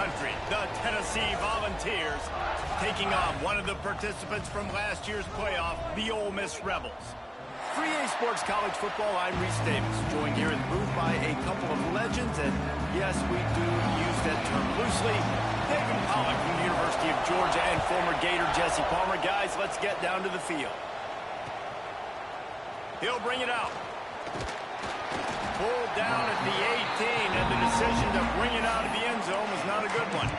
country, the Tennessee Volunteers, taking on one of the participants from last year's playoff, the Ole Miss Rebels. For EA Sports College Football, I'm Reese Davis, joined here in the booth by a couple of legends, and yes, we do use that term loosely. David Pollack from the University of Georgia and former Gator Jesse Palmer. Guys, let's get down to the field. He'll bring it out. Pulled down at the 18, and the decision to bring it out of the end zone was not a good one.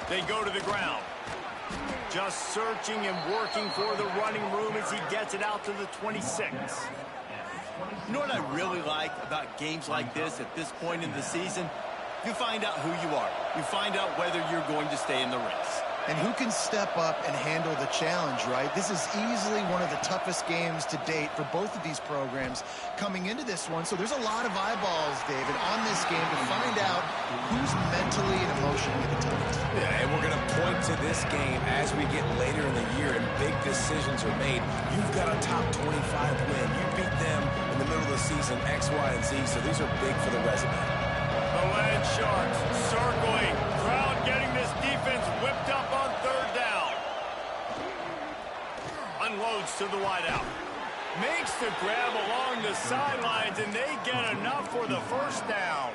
They go to the ground. Just searching and working for the running room as he gets it out to the 26. You know what I really like about games like this at this point in the season? You find out who you are. You find out whether you're going to stay in the race. And who can step up and handle the challenge, right? This is easily one of the toughest games to date for both of these programs coming into this one. So there's a lot of eyeballs, David, on this game to find out who's mentally and emotionally the toughest. Yeah, and we're going to point to this game as we get later in the year and big decisions are made. You've got a top 25 win. You beat them in the middle of the season, X, Y, and Z, so these are big for the resume. The Land Sharks circling. Crowd getting this defense whipped up on third down. Unloads to the wideout. Makes the grab along the sidelines, and they get enough for the first down.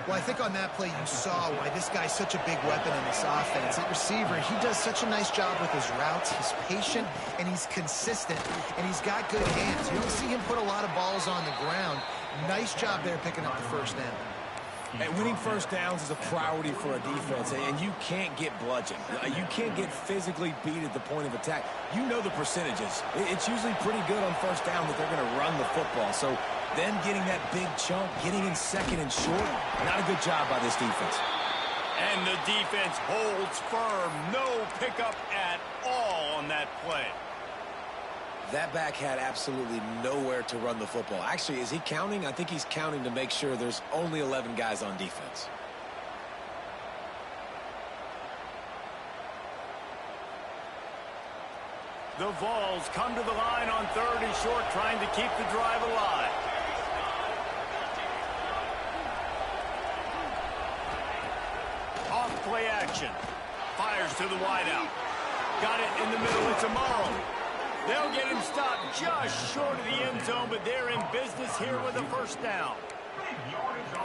Well, I think on that play you saw why this guy's such a big weapon in this offense. At receiver, he does such a nice job with his routes. He's patient, and he's consistent, and he's got good hands. You don't see him put a lot of balls on the ground. Nice job there picking up the first down. And winning first downs is a priority for a defense, and you can't get bludgeoned. You can't get physically beat at the point of attack. You know the percentages. It's usually pretty good on first down that they're going to run the football. So then getting that big chunk, getting in second and short, not a good job by this defense. And the defense holds firm. No pickup at all on that play. That back had absolutely nowhere to run the football. Actually, is he counting? I think he's counting to make sure there's only 11 guys on defense. The Vols come to the line on third and short, trying to keep the drive alive. Off play action. Fires to the wideout. Got it in the middle. It's Amaro. They'll get him stopped just short of the end zone, but they're in business here with a first down.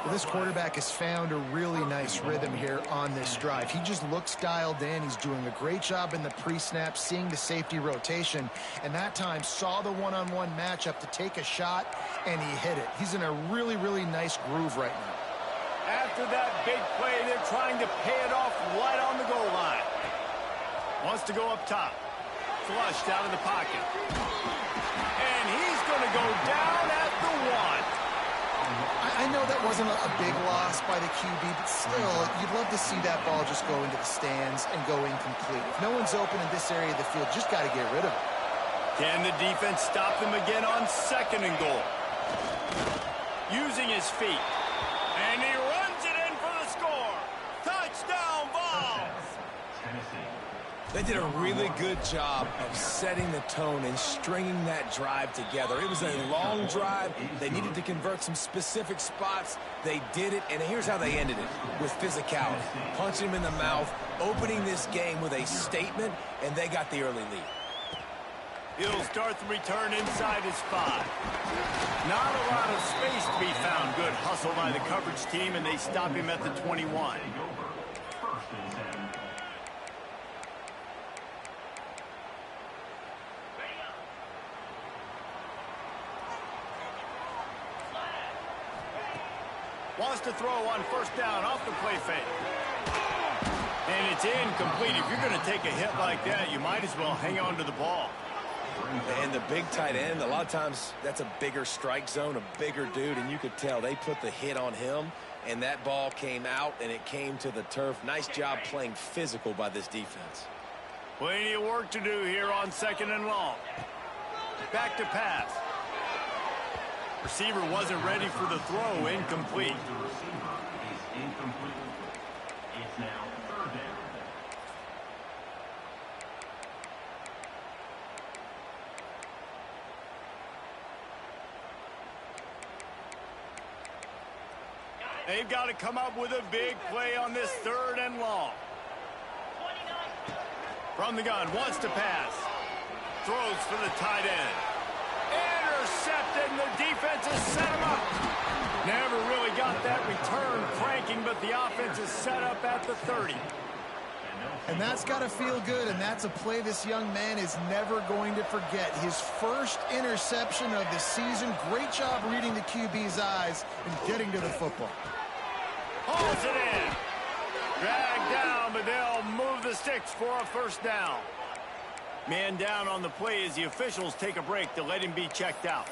Well, this quarterback has found a really nice rhythm here on this drive. He just looks dialed in. He's doing a great job in the pre-snap, seeing the safety rotation, and that time saw the one-on-one matchup to take a shot, and he hit it. He's in a really, really nice groove right now. After that big play, they're trying to pay it off right on the goal line. Wants to go up top. Flushed out of the pocket. And he's going to go down at the one. I know that wasn't a big loss by the QB, but still, you'd love to see that ball just go into the stands and go incomplete. If no one's open in this area of the field, just got to get rid of it. Can the defense stop them again on second and goal? Using his feet. And he runs it in for the score. Touchdown, Vols! They did a really good job of setting the tone and stringing that drive together. It was a long drive. They needed to convert some specific spots. They did it, and here's how they ended it, with physicality. Punching him in the mouth, opening this game with a statement, and they got the early lead. He'll start the return inside his 5. Not a lot of space to be found. Good hustle by the coverage team, and they stop him at the 21. Wants to throw on first down off the play fake. And it's incomplete. If you're going to take a hit like that, you might as well hang on to the ball. And the big tight end, a lot of times that's a bigger strike zone, a bigger dude, and you could tell they put the hit on him, and that ball came out, and it came to the turf. Nice job playing physical by this defense. Plenty of work to do here on second and long. Back to pass. Receiver wasn't ready for the throw. Incomplete. It's now third down. They've got to come up with a big play on this 3rd and long. From the gun, wants to pass. Throws for the tight end. Intercepted, and the defense has set him up. Never really got that return cranking, but the offense is set up at the 30. And that's got to feel good, and that's a play this young man is never going to forget. His first interception of the season. Great job reading the QB's eyes and getting to the football. Hauls it in. Dragged down, but they'll move the sticks for a first down. Man down on the play as the officials take a break to let him be checked out.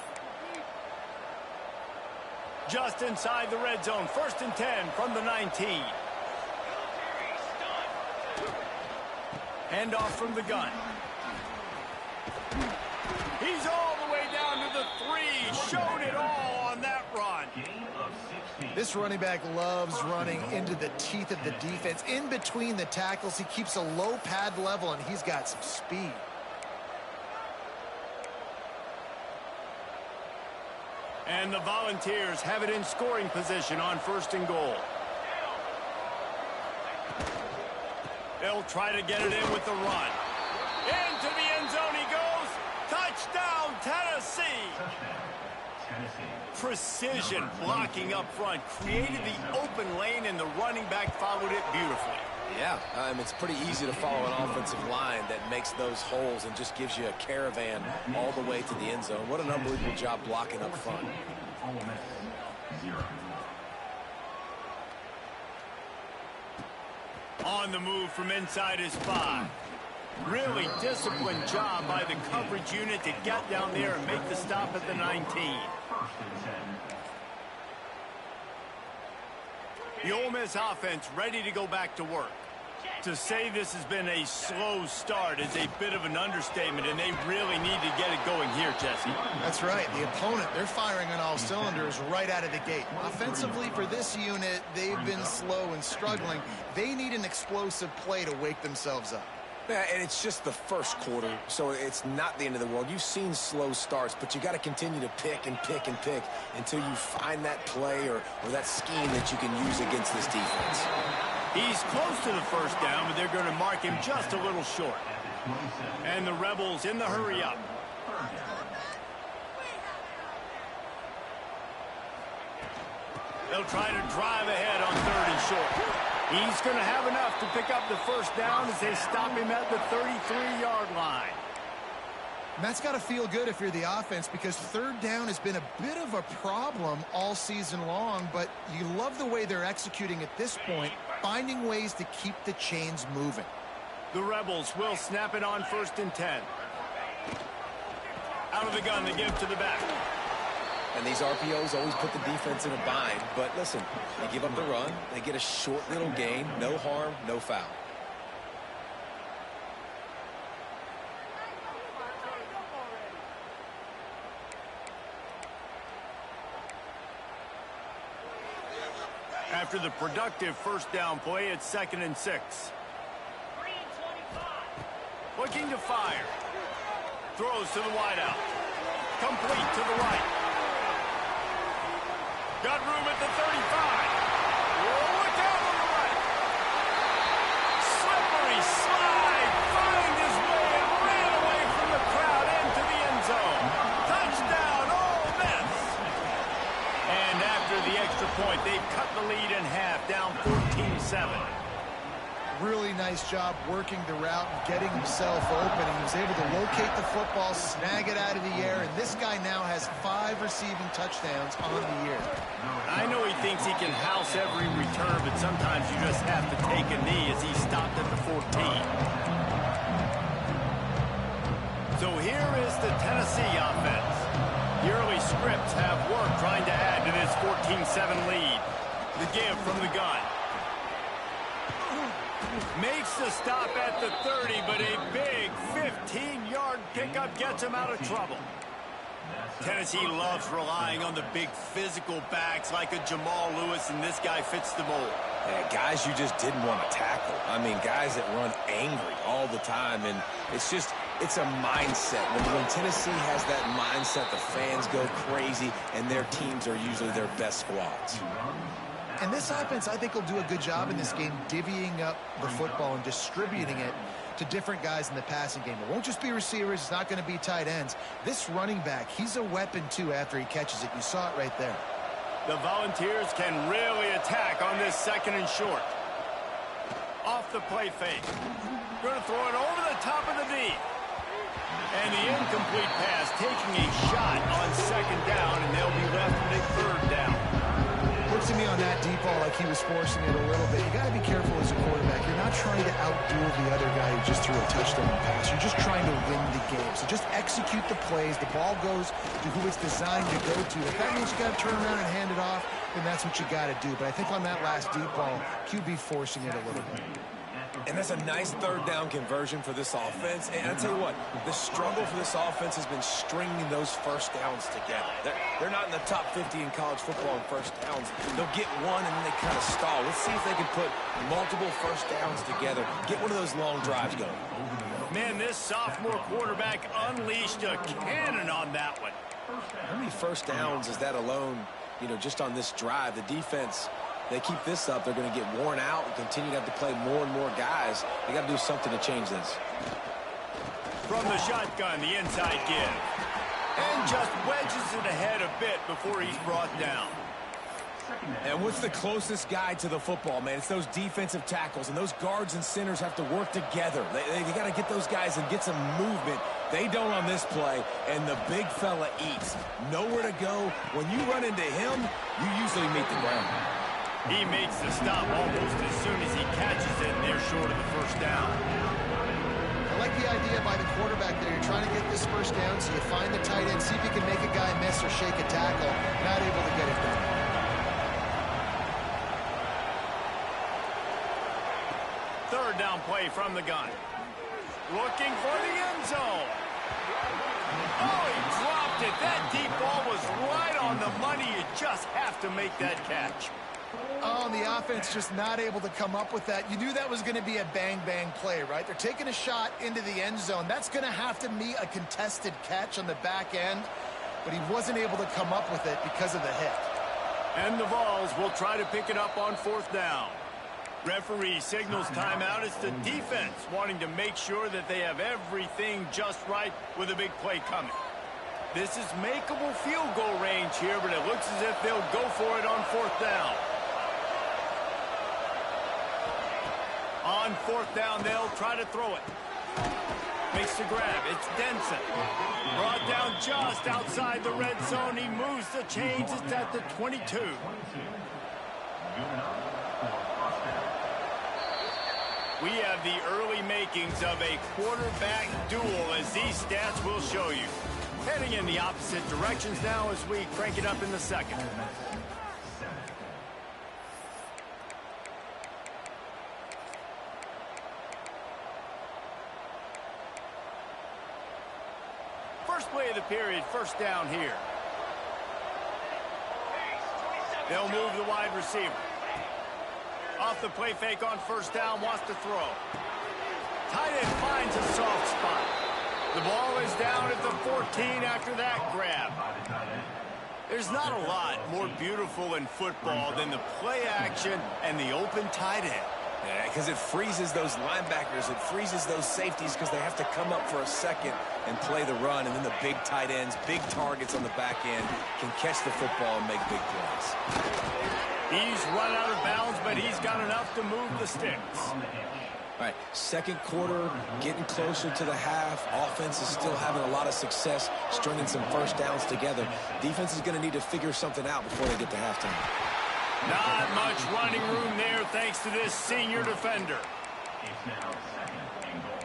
Just inside the red zone, 1st and 10 from the 19. Hand off from the gun. He's all the way down to the 3. Showed it all on that run. This running back loves running into the teeth of the defense. In between the tackles, he keeps a low pad level, and he's got some speed. And the Volunteers have it in scoring position on 1st and goal. They'll try to get it in with the run. Into the end zone he goes. Touchdown, Tennessee. Precision blocking up front. Created the open lane, and the running back followed it beautifully. Yeah, it's pretty easy to follow an offensive line that makes those holes and just gives you a caravan all the way to the end zone. What an unbelievable job blocking up front. On the move from inside his 5. Really disciplined job by the coverage unit to get down there and make the stop at the 19. The Ole Miss offense ready to go back to work. To say this has been a slow start is a bit of an understatement, and they really need to get it going here, Jesse. That's right. The opponent, they're firing on all cylinders right out of the gate. Offensively, for this unit, they've been slow and struggling. They need an explosive play to wake themselves up. Yeah, and it's just the first quarter, so it's not the end of the world. You've seen slow starts, but you got to continue to pick and pick and pick until you find that play or that scheme that you can use against this defense. He's close to the first down, but they're going to mark him just a little short. And the Rebels in the hurry up. They'll try to drive ahead on 3rd and short. He's going to have enough to pick up the first down as they stop him at the 33-yard line. And that's got to feel good if you're the offense, because 3rd down has been a bit of a problem all season long, but you love the way they're executing at this point, finding ways to keep the chains moving. The Rebels will snap it on 1st and 10. Out of the gun, they give to the back. And these RPOs always put the defense in a bind. But listen, they give up the run. They get a short little gain. No harm, no foul. After the productive first down play, it's 2nd and 6. Looking to fire. Throws to the wideout. Complete to the right. Got room at the 35. Look out on the right. Slippery slide. Find his way and ran away from the crowd into the end zone. Touchdown, Ole Miss. And after the extra point, they've cut the lead in half, down 14-7. Really nice job working the route and getting himself open. He was able to locate the football, snag it out of the air, and this guy now has 5 receiving touchdowns on the year. I know he thinks he can house every return, but sometimes you just have to take a knee as he stopped at the 14. So here is the Tennessee offense. The early scripts have work trying to add to this 14-7 lead. The give from the gun. Makes the stop at the 30, but a big 15-yard pickup gets him out of trouble. Tennessee loves relying on the big physical backs like a Jamal Lewis, and this guy fits the mold. Yeah, guys you just didn't want to tackle. I mean, guys that run angry all the time, and it's a mindset. When Tennessee has that mindset, the fans go crazy, and their teams are usually their best squads. And this offense, I think, will do a good job in this game divvying up the football and distributing it to different guys in the passing game. It won't just be receivers. It's not going to be tight ends. This running back, he's a weapon, too, after he catches it. You saw it right there. The Volunteers can really attack on this 2nd and short. Off the play fake. Going to throw it over the top of the D. And the incomplete pass taking a shot on 2nd down, and they'll be left with a 3rd down. Looks to me on that deep ball like he was forcing it a little bit. You got to be careful as a quarterback. You're not trying to outduel the other guy who just threw a touchdown pass. You're just trying to win the game. So just execute the plays. The ball goes to who it's designed to go to. If that means you got to turn around and hand it off, then that's what you got to do. But I think on that last deep ball, QB forcing it a little bit. And that's a nice 3rd down conversion for this offense. And I'll tell you what, the struggle for this offense has been stringing those 1st downs together. They're not in the top 50 in college football in 1st downs. They'll get one and then they kind of stall. Let's see if they can put multiple 1st downs together. Get one of those long drives going. Man, this sophomore quarterback unleashed a cannon on that one. How many 1st downs is that alone, just on this drive? The defense, they keep this up, they're going to get worn out and continue to have to play more and more guys. They got to do something to change this. From the shotgun, the inside give. And just wedges it ahead a bit before he's brought down. And what's the closest guy to the football, man? It's those defensive tackles, and those guards and centers have to work together. They got to get those guys and get some movement. They don't on this play, and the big fella eats. Nowhere to go. When you run into him, you usually meet the ground. He makes the stop almost as soon as he catches it, and they're short of the 1st down. I like the idea by the quarterback there. You're trying to get this 1st down, so you find the tight end, see if you can make a guy miss or shake a tackle. Not able to get it done. Third down play from the gun. Looking for the end zone. Oh, he dropped it. That deep ball was right on the money. You just have to make that catch. Oh, and the offense just not able to come up with that. You knew that was going to be a bang-bang play, right? They're taking a shot into the end zone. That's going to have to be a contested catch on the back end, but he wasn't able to come up with it because of the hit. And the Vols will try to pick it up on 4th down. Referee signals timeout. It's the defense wanting to make sure that they have everything just right with a big play coming. This is makeable field goal range here, but it looks as if they'll go for it on 4th down. On 4th down, they'll try to throw it. Makes the grab. It's Denson. Brought down just outside the red zone. He moves the chains. It's at the 22. We have the early makings of a quarterback duel, as these stats will show you. Heading in the opposite directions now as we crank it up in the 2nd. First play of the period, 1st down here. They'll move the wide receiver. Off the play fake on 1st down, wants to throw. Tight end finds a soft spot. The ball is down at the 14 after that grab. There's not a lot more beautiful in football than the play action and the open tight end. Yeah, because it freezes those linebackers. It freezes those safeties because they have to come up for a second and play the run. And then the big tight ends, big targets on the back end can catch the football and make big plays. He's run out of bounds, but he's got enough to move the sticks. All right, 2nd quarter, getting closer to the half. Offense is still having a lot of success stringing some 1st downs together. Defense is going to need to figure something out before they get to halftime. Not much running room there thanks to this senior defender. It's now 2nd and goal.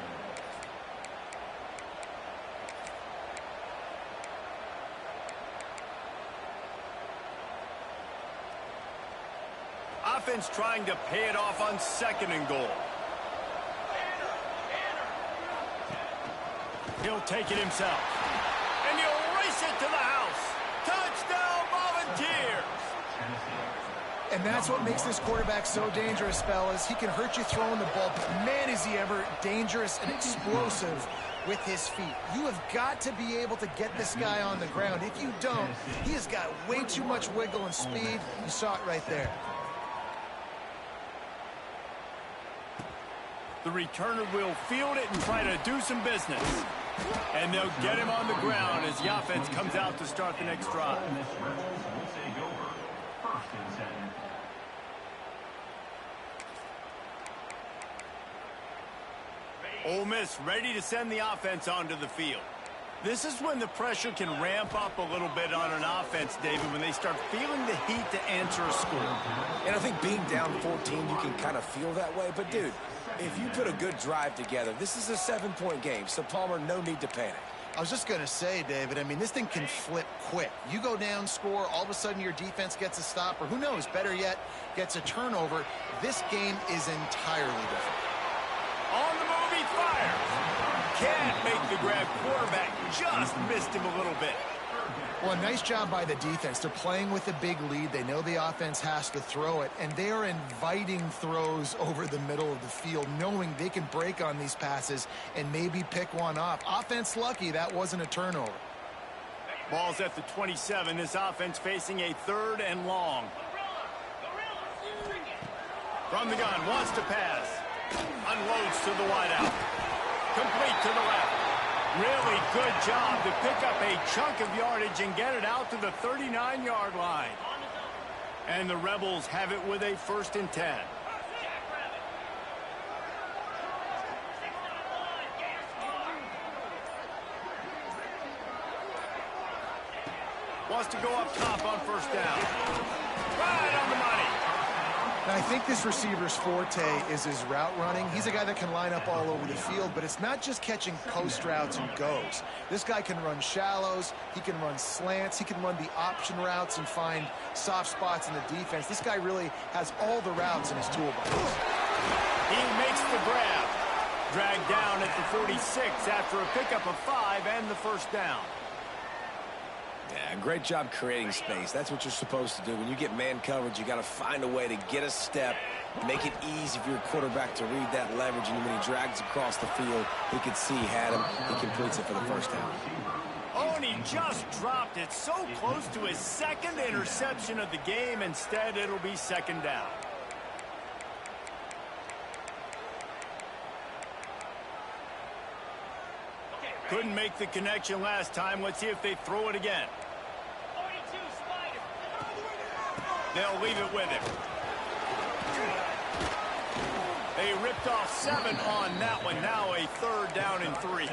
Offense trying to pay it off on 2nd and goal. He'll take it himself. And he'll race it to the And that's what makes this quarterback so dangerous, fellas. He can hurt you throwing the ball, but man, is he ever dangerous and explosive with his feet. You have got to be able to get this guy on the ground. If you don't, he has got way too much wiggle and speed. You saw it right there. The returner will field it and try to do some business. And they'll get him on the ground as the offense comes out to start the next drive. Ole Miss ready to send the offense onto the field. This is when the pressure can ramp up a little bit on an offense, David, when they start feeling the heat to answer a score. And I think being down 14, you can kind of feel that way. But, dude, if you put a good drive together, this is a 7-point game. So, Palmer, no need to panic. I was just going to say, David, I mean, this thing can flip quick. You go down, score, all of a sudden your defense gets a stop, or who knows, better yet, gets a turnover. This game is entirely different. On the move, he fires. Can't make the grab. Quarterback just missed him a little bit. Well, nice job by the defense. They're playing with a big lead. They know the offense has to throw it, and they are inviting throws over the middle of the field, knowing they can break on these passes and maybe pick one off. Offense lucky that wasn't a turnover. Ball's at the 27. This offense facing a 3rd and long. From the gun, wants to pass. Unloads to the wideout. Complete to the left. Really good job to pick up a chunk of yardage and get it out to the 39-yard line. And the Rebels have it with a 1st and 10. Wants to go up top on 1st down. Right on the money. Now, I think this receiver's forte is his route running. He's a guy that can line up all over the field, but it's not just catching post routes and goes. This guy can run shallows, he can run slants, he can run the option routes and find soft spots in the defense. This guy really has all the routes in his toolbox. He makes the grab. Dragged down at the 46 after a pickup of 5 and the 1st down. Yeah, great job creating space. That's what you're supposed to do. When you get man coverage, you got to find a way to get a step, make it easy for your quarterback to read that leverage, and when he drags across the field, he can see he had him. He completes it for the 1st down. Oh, and he just dropped it so close to his 2nd interception of the game. Instead, it'll be 2nd down. Couldn't make the connection last time. Let's see if they throw it again. They'll leave it with him. They ripped off 7 on that one. Now a 3rd down and 3.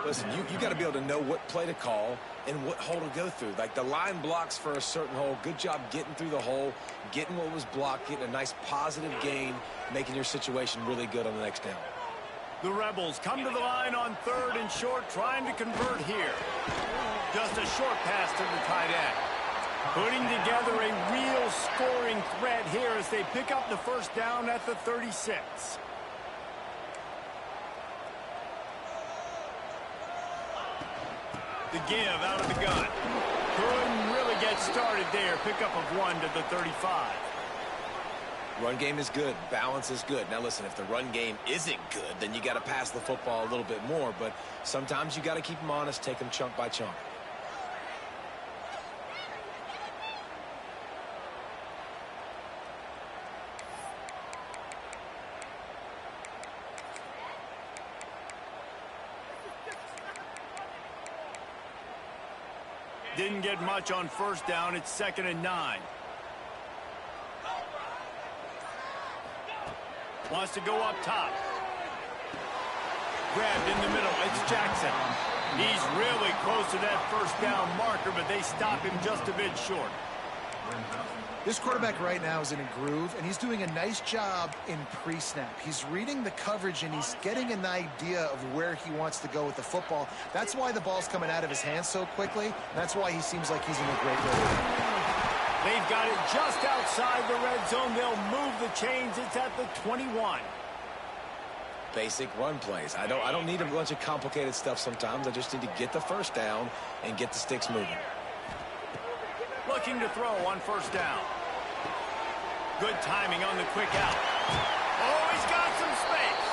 Listen, you got to be able to know what play to call and what hole to go through. Like the line blocks for a certain hole. Good job getting through the hole, getting what was blocked, getting a nice positive gain, making your situation really good on the next down. The Rebels come to the line on 3rd and short, trying to convert here. Just a short pass to the tight end. Putting together a real scoring threat here as they pick up the 1st down at the 36. The give out of the gun. Couldn't really get started there. Pickup of 1 to the 35. Run game is good. Balance is good. Now, listen, if the run game isn't good, then you got to pass the football a little bit more. But sometimes you got to keep them honest, take them chunk by chunk. Didn't get much on 1st down. It's 2nd and 9. Wants to go up top. Grabbed in the middle. It's Jackson. He's really close to that 1st down marker, but they stop him just a bit short. This quarterback right now is in a groove, and he's doing a nice job in pre-snap. He's reading the coverage, and he's getting an idea of where he wants to go with the football. That's why the ball's coming out of his hands so quickly. That's why he seems like he's in a great rhythm. They've got it just outside the red zone. They'll move the chains. It's at the 21. Basic run plays. I don't need a bunch of complicated stuff sometimes. I just need to get the 1st down and get the sticks moving. Looking to throw on 1st down. Good timing on the quick out. Oh, he's got some space.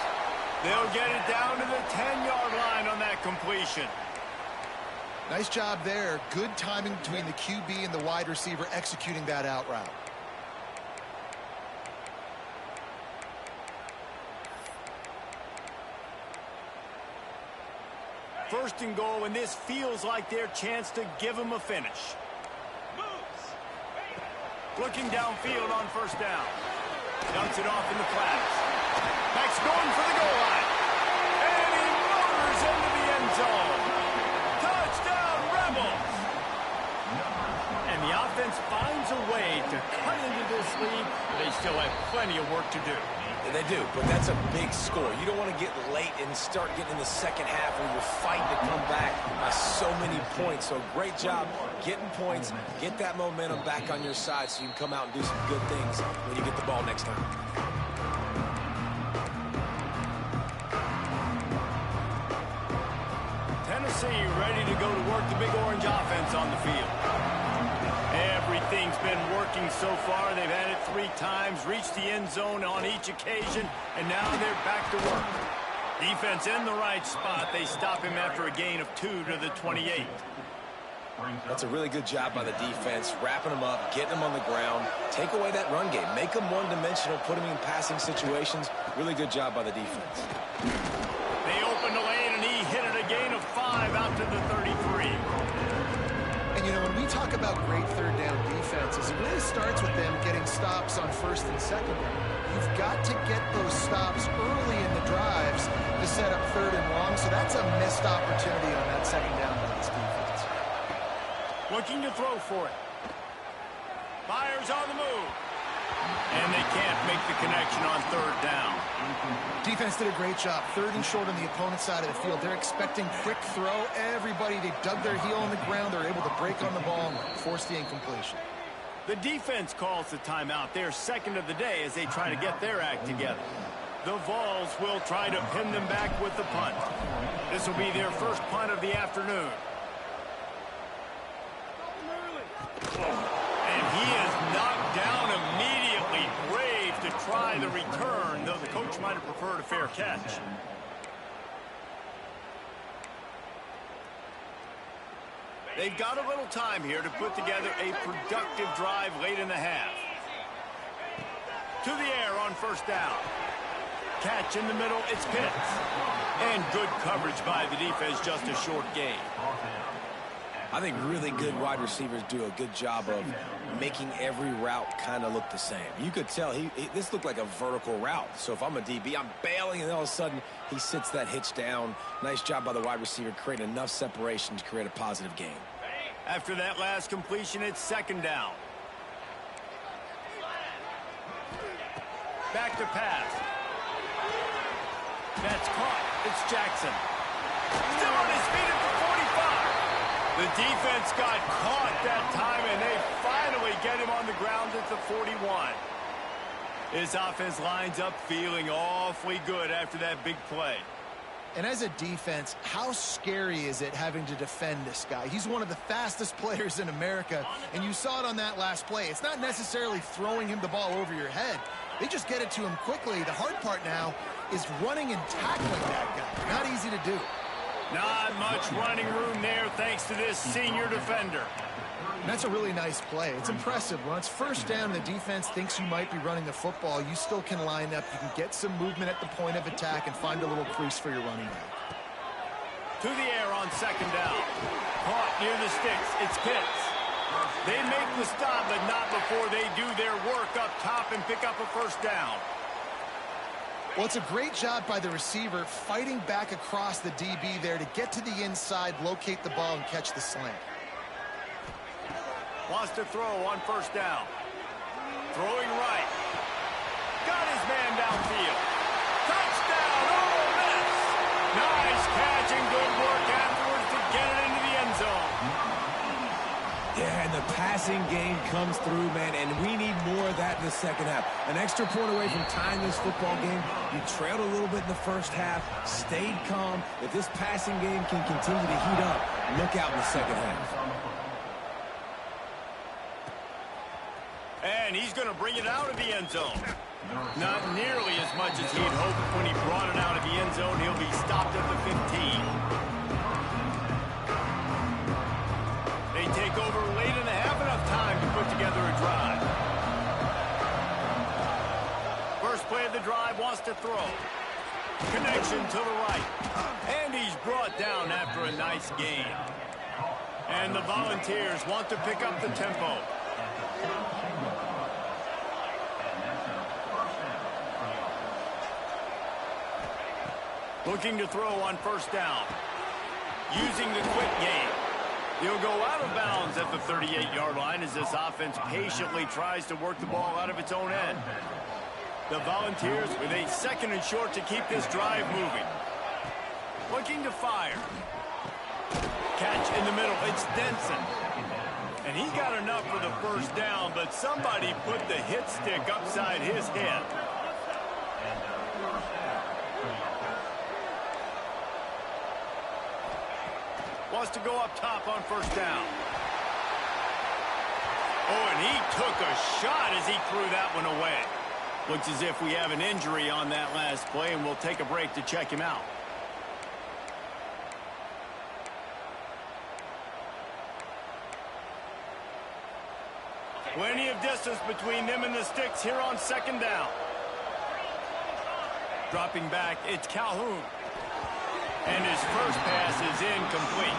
They'll get it down to the 10-yard line on that completion. Nice job there. Good timing between the QB and the wide receiver executing that out route. First and goal, and this feels like their chance to give them a finish. Looking downfield on first down. Dumps it off in the flats. Max going for the goal line. And he motors into the end zone. Touchdown, Rebels! And the offense finds a way to cut into this lead. They still have plenty of work to do. They do, but that's a big score. You don't want to get late and start getting in the second half where you're fighting to come back by so many points. So great job getting points, get that momentum back on your side so you can come out and do some good things when you get the ball next time. Tennessee ready to go to work the Big Orange offense on the field. Everything's been working so far. They've had it 3 times, reached the end zone on each occasion, and now they're back to work. Defense in the right spot. They stop him after a gain of 2 to the 28. That's a really good job by the defense, wrapping them up, getting them on the ground, take away that run game, make them one-dimensional, put them in passing situations. Really good job by the defense. They opened the lane, and he hit it a gain of 5 out to the 33. And, you know, when we talk about great third down defenses, it really starts with them getting stops on first and second down. You've got to get those stops early in the drives to set up third and long, so that's a missed opportunity on that second down by this defense. Looking to throw for it. Fires on the move. And they can't make the connection on third down. Defense did a great job. Third and short on the opponent's side of the field. They're expecting quick throw. Everybody, they dug their heel on the ground. They're able to break on the ball and force the incompletion. The defense calls the timeout. They're second of the day as they try to get their act together. The Vols will try to pin them back with the punt. This will be their first punt of the afternoon. And he is knocked down immediately. Brave to try the return, though the coach might have preferred a fair catch. They've got a little time here to put together a productive drive late in the half. To the air on first down. Catch in the middle, it's Pitts. And good coverage by the defense, just a short gain. I think really good wide receivers do a good job of making every route kind of look the same. You could tell this looked like a vertical route. So if I'm a DB, I'm bailing, and all of a sudden he sits that hitch down. Nice job by the wide receiver creating enough separation to create a positive gain. After that last completion, it's second down. Back to pass. That's caught. It's Jackson. Still on his feet at the 45. The defense got caught that time, and they finally get him on the ground at the 41. His offense lines up feeling awfully good after that big play. And as a defense, how scary is it having to defend this guy? He's one of the fastest players in America, and you saw it on that last play. It's not necessarily throwing him the ball over your head. They just get it to him quickly. The hard part now is running and tackling that guy. Not easy to do. Not much running room there thanks to this senior defender. And that's a really nice play. It's impressive. When it's first down and the defense thinks you might be running the football, you still can line up. You can get some movement at the point of attack and find a little crease for your running back. To the air on second down. Caught near the sticks. It's Pitts. They make the stop, but not before they do their work up top and pick up a first down. Well, it's a great job by the receiver fighting back across the DB there to get to the inside, locate the ball, and catch the slant. Wants to throw on first down. Throwing right. Got his man downfield. Touchdown, Ole Miss. Nice catch and good work afterwards to get it into the end zone. Yeah, and the passing game comes through, man, and we need more of that in the second half. An extra point away from tying this football game. You trailed a little bit in the first half, stayed calm. If this passing game can continue to heat up, look out in the second half. And he's going to bring it out of the end zone. Not nearly as much as he'd hoped when he brought it out of the end zone. He'll be stopped at the 15. They take over late and have enough time to put together a drive. First play of the drive, wants to throw. Connection to the right. And he's brought down after a nice gain. And the Volunteers want to pick up the tempo. Looking to throw on first down. Using the quick game. He'll go out of bounds at the 38-yard line as this offense patiently tries to work the ball out of its own end. The Volunteers with a second and short to keep this drive moving. Looking to fire. Catch in the middle. It's Denson. And he got enough for the first down, but somebody put the hit stick upside his head. Wants to go up top on first down. Oh, and he took a shot as he threw that one away. Looks as if we have an injury on that last play, and we'll take a break to check him out. Plenty of distance between them and the sticks here on second down. Dropping back, it's Calhoun. And his first pass is incomplete.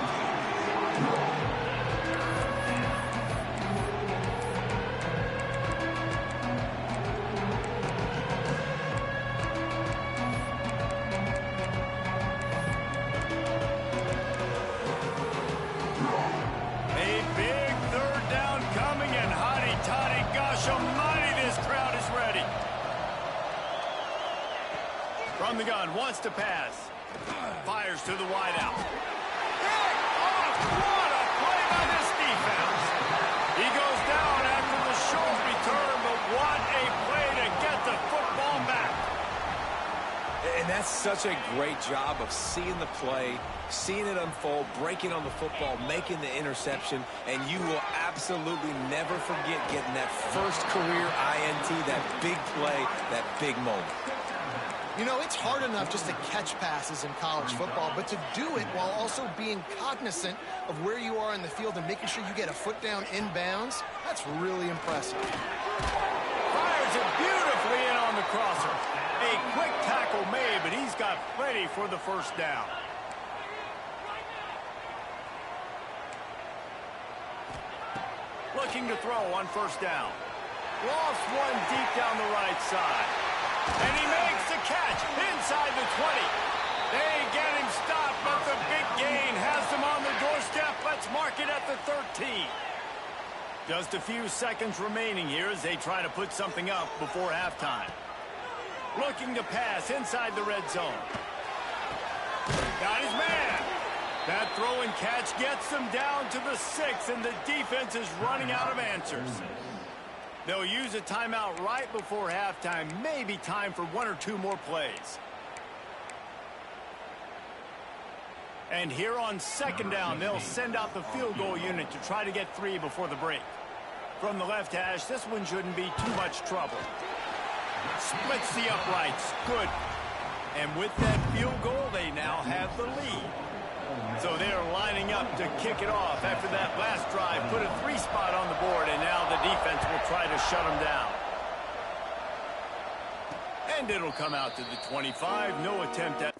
From the gun, wants to pass. Fires to the wideout. What a play by this defense. He goes down after the short return, but what a play to get the football back. And that's such a great job of seeing the play, seeing it unfold, breaking on the football, making the interception, and you will absolutely never forget getting that first career INT, that big play, that big moment. You know, it's hard enough just to catch passes in college football, but to do it while also being cognizant of where you are in the field and making sure you get a foot down inbounds, that's really impressive. Fires it beautifully in on the crosser. A quick tackle made, but he's got plenty for the first down. Looking to throw on first down. Lost one deep down the right side. And he makes the catch inside the 20. They get him stopped, but the big gain has them on the doorstep. Let's mark it at the 13. Just a few seconds remaining here as they try to put something up before halftime. Looking to pass inside the red zone. Got his man. That throw and catch gets them down to the 6, and the defense is running out of answers. They'll use a timeout right before halftime. Maybe time for one or two more plays. And here on second down, they'll send out the field goal unit to try to get 3 before the break. From the left hash, this one shouldn't be too much trouble. Splits the uprights. Good. And with that field goal, they now have the lead. So they're lining up to kick it off after that last drive. Put a 3 spot on the board, and now the defense will try to shut them down. And it'll come out to the 25. No attempt at...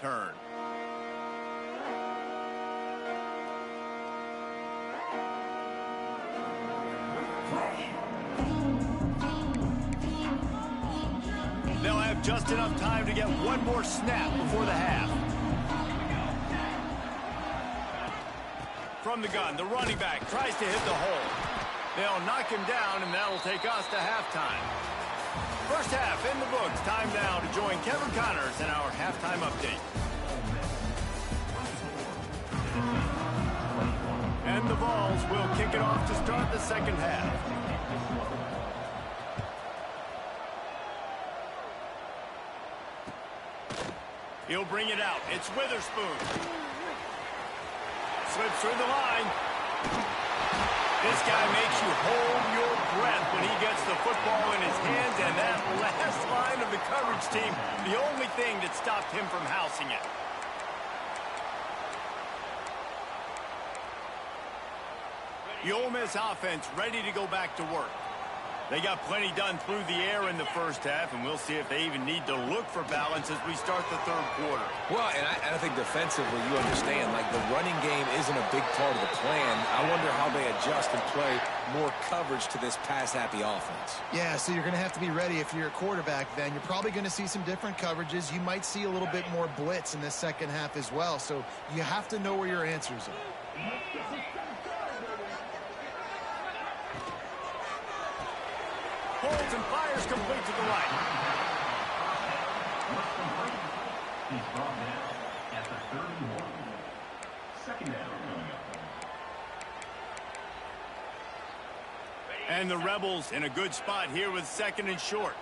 return. They'll have just enough time to get one more snap before the half. From the gun, the running back tries to hit the hole. They'll knock him down, and that'll take us to halftime. First half in the books. Time now to join Kevin Connors in our halftime update. And the Vols will kick it off to start the second half. He'll bring it out. It's Witherspoon. Slips through the line. This guy makes you hold your breath when he gets the football in his hands, and that last line of the coverage team, the only thing that stopped him from housing it. The Ole Miss offense ready to go back to work. They got plenty done through the air in the first half, and we'll see if they even need to look for balance as we start the third quarter. Well, and I think defensively, you understand, like the running game isn't a big part of the plan. I wonder how they adjust and play more coverage to this pass-happy offense. Yeah, so you're going to have to be ready if you're a quarterback then. You're probably going to see some different coverages. You might see a little bit more blitz in the second half as well, so you have to know where your answers are. Holds and fires complete to the right. He's brought down at the 31. Second down coming up. And the Rebels in a good spot here with second and short.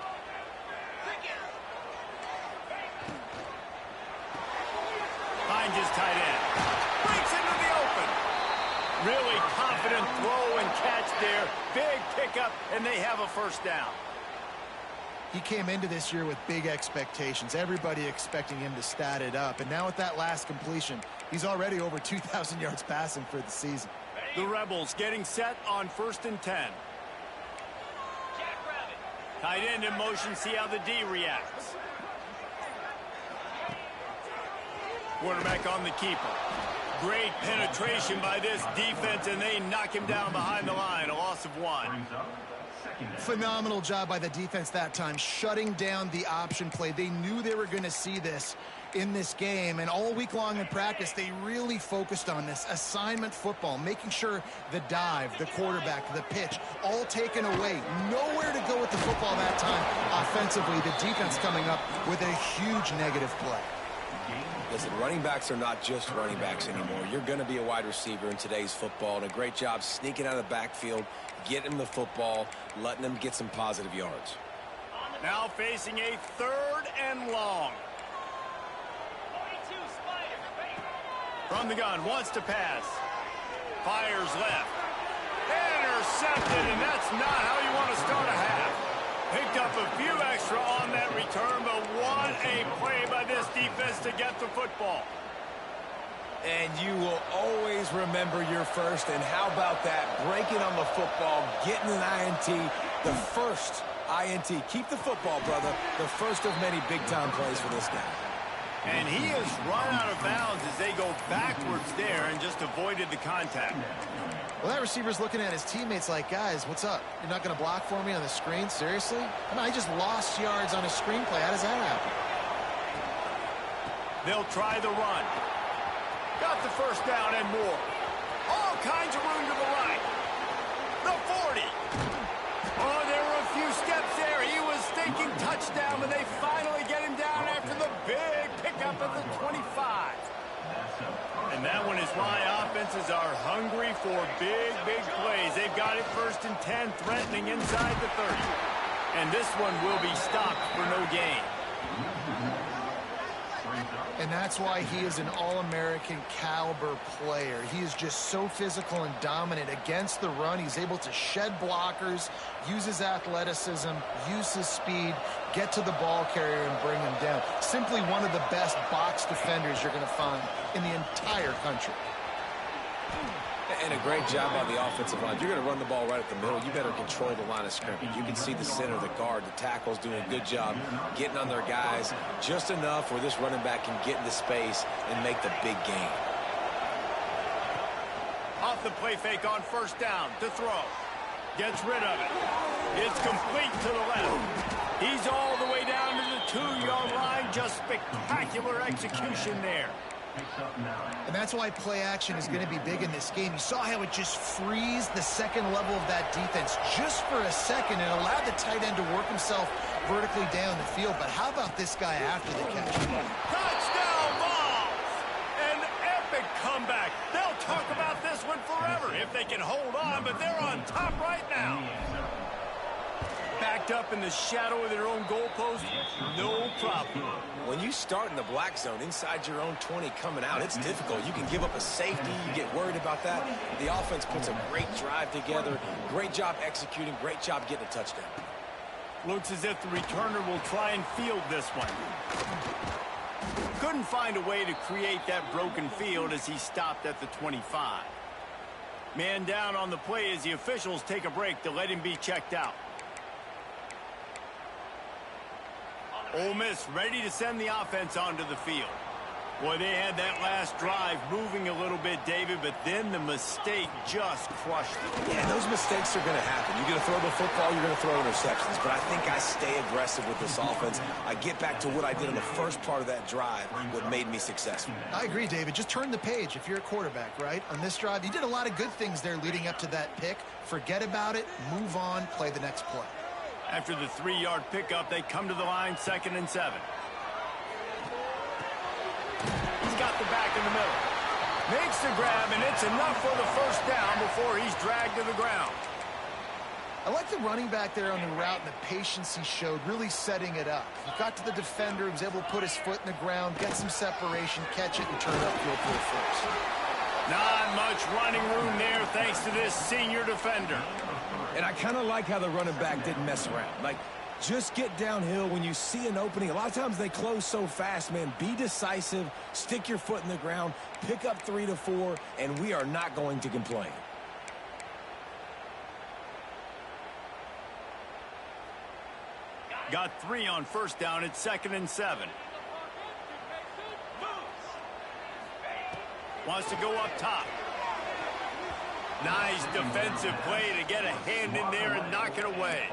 Finds his tight end. Breaks into the open. Really confident throw and catch there. Big pickup, and they have a first down. He came into this year with big expectations. Everybody expecting him to stat it up. And now with that last completion, he's already over 2,000 yards passing for the season. The Rebels getting set on 1st and 10. Tight end in motion, see how the D reacts. Quarterback on the keeper. Great penetration by this defense, and they knock him down behind the line. A loss of 1. Phenomenal job by the defense that time, shutting down the option play. They knew they were going to see this in this game, and all week long in practice, they really focused on this assignment football, making sure the dive, the quarterback, the pitch, all taken away. Nowhere to go with the football that time offensively. The defense coming up with a huge negative play. Listen, running backs are not just running backs anymore. You're going to be a wide receiver in today's football, and a great job sneaking out of the backfield, getting him the football, letting him get some positive yards. Now facing a 3rd and long. From the gun, wants to pass. Fires left. Intercepted, and that's not how you want to start a half. Picked up a few extra on that return, but what a play by this defense to get the football. And you will always remember your first, and how about that? Breaking on the football, getting an INT, the first INT. Keep the football, brother. The first of many big-time plays for this guy. And he has run out of bounds as they go backwards there and just avoided the contact. Well, that receiver's looking at his teammates like, guys, what's up? You're not going to block for me on the screen? Seriously? I mean, I just lost yards on a screenplay. How does that happen? They'll try the run. Got the first down and more. All kinds of room to the right. The 40. Oh, there were a few steps there. He was thinking touchdown, but they finally get him down after the big pickup at the 25. And that one is why offenses are hungry for big, big plays. They've got it 1st and 10, threatening inside the 30. And this one will be stopped for no gain. And that's why he is an All-American caliber player. He is just so physical and dominant against the run. He's able to shed blockers, use his athleticism, use his speed, get to the ball carrier and bring him down. Simply one of the best box defenders you're going to find in the entire country. And a great job on the offensive line. You're going to run the ball right at the middle. You better control the line of scrimmage. You can see the center, the guard, the tackles doing a good job getting on their guys just enough where this running back can get into space and make the big gain. Off the play fake on first down to throw. Gets rid of it. It's complete to the left. He's all the way down to the 2-yard line. Just spectacular execution there. And that's why play action is going to be big in this game. You saw how it just frees the second level of that defense just for a second and allowed the tight end to work himself vertically down the field. But how about this guy after the catch? Touchdown balls! An epic comeback. They'll talk about this one forever if they can hold on, but they're on top right now. Backed up in the shadow of their own goalpost, no problem. When you start in the black zone inside your own 20 coming out, it's difficult. You can give up a safety. You get worried about that. The offense puts a great drive together. Great job executing. Great job getting a touchdown. Looks as if the returner will try and field this one. Couldn't find a way to create that broken field as he stopped at the 25. Man down on the play as the officials take a break to let him be checked out. Ole Miss ready to send the offense onto the field. Boy, they had that last drive moving a little bit, David, but then the mistake just crushed them. Yeah, those mistakes are going to happen. You're going to throw the football, you're going to throw interceptions. But I think I stay aggressive with this offense. I get back to what I did in the first part of that drive, what made me successful. I agree, David. Just turn the page if you're a quarterback, right? On this drive, you did a lot of good things there leading up to that pick. Forget about it, move on, play the next play. After the 3-yard pickup, they come to the line, 2nd and 7. He's got the back in the middle. Makes the grab, and it's enough for the first down before he's dragged to the ground. I like the running back there on the route and the patience he showed, really setting it up. He got to the defender, he was able to put his foot in the ground, get some separation, catch it, and turn it upfield for a first. Not much running room there thanks to this senior defender. And I kind of like how the running back didn't mess around. Like, just get downhill when you see an opening. A lot of times they close so fast, man. Be decisive, stick your foot in the ground, pick up 3 to 4, and we are not going to complain. Got 3 on first down. It's 2nd and 7. Wants to go up top. Nice defensive play to get a hand in there and knock it away.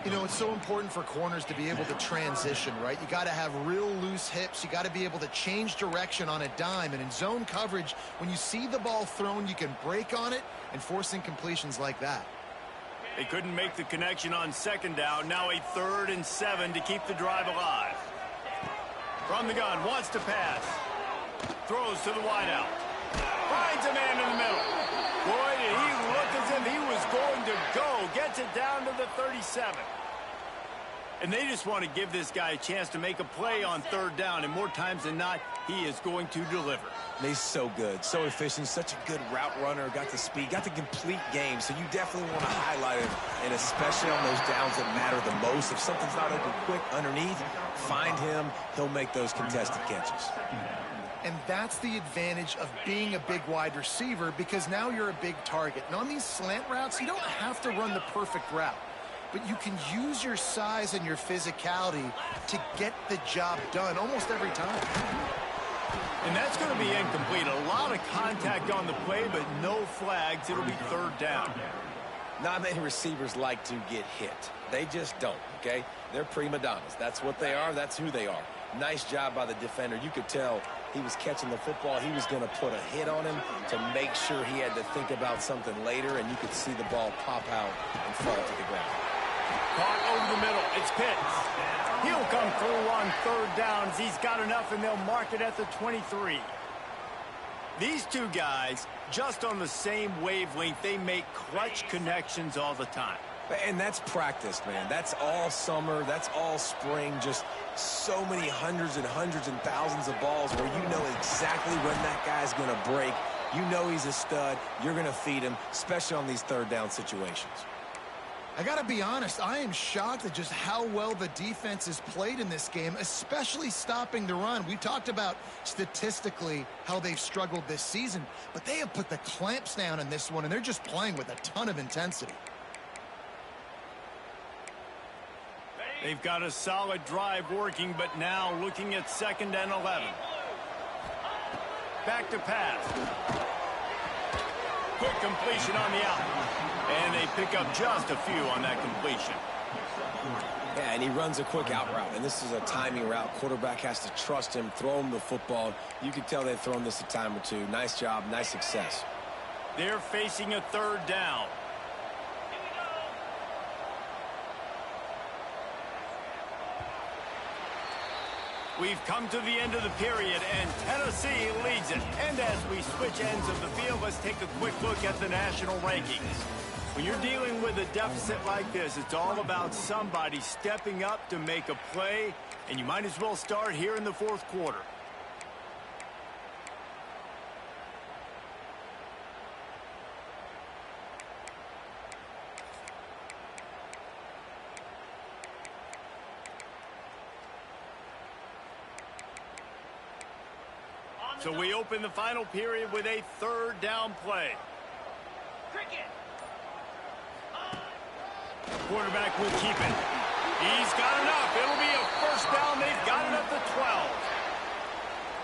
You know, it's so important for corners to be able to transition, right? You got to have real loose hips. You got to be able to change direction on a dime. And in zone coverage, when you see the ball thrown, you can break on it and force incompletions like that. They couldn't make the connection on 2nd down. Now a 3rd and 7 to keep the drive alive. From the gun, wants to pass. Throws to the wideout. Finds a man in the middle. Boy, did he look as if he was going to go. Gets it down to the 37. And they just want to give this guy a chance to make a play on 3rd down. And more times than not, he is going to deliver. He's so good, so efficient, such a good route runner, got the speed, got the complete game. So you definitely want to highlight him, and especially on those downs that matter the most. If something's not open quick underneath, find him. He'll make those contested catches. And that's the advantage of being a big wide receiver, because now you're a big target. And on these slant routes, you don't have to run the perfect route, but you can use your size and your physicality to get the job done almost every time. And that's going to be incomplete. A lot of contact on the play, but no flags. It'll be 3rd down. Not many receivers like to get hit. They just don't, okay? They're prima donnas. That's what they are. That's who they are. Nice job by the defender. You could tell he was catching the football. He was going to put a hit on him to make sure he had to think about something later, and you could see the ball pop out and fall to the ground. Caught over the middle. It's Pitts. He'll come through on 3rd downs. He's got enough, and they'll mark it at the 23. These two guys, just on the same wavelength, they make clutch connections all the time. And that's practice, man. That's all summer. That's all spring. Just so many hundreds and thousands of balls where you know exactly when that guy's going to break. You know he's a stud. You're going to feed him, especially on these 3rd down situations. I got to be honest, I am shocked at just how well the defense has played in this game, especially stopping the run. We talked about statistically how they've struggled this season, but they have put the clamps down in this one, and they're just playing with a ton of intensity. They've got a solid drive working, but now looking at 2nd and 11. Back to pass. Quick completion on the out. And they pick up just a few on that completion. Yeah, and he runs a quick out route, and this is a timing route. Quarterback has to trust him, throw him the football. You can tell they've thrown this a time or two. Nice job, nice success. They're facing a 3rd down. We've come to the end of the period, and Tennessee leads it. And as we switch ends of the field, let's take a quick look at the national rankings. When you're dealing with a deficit like this, it's all about somebody stepping up to make a play, and you might as well start here in the 4th quarter. So we open the final period with a 3rd down play. Quarterback will keep it. He's got enough. It'll be a 1st down. They've got it at the 12.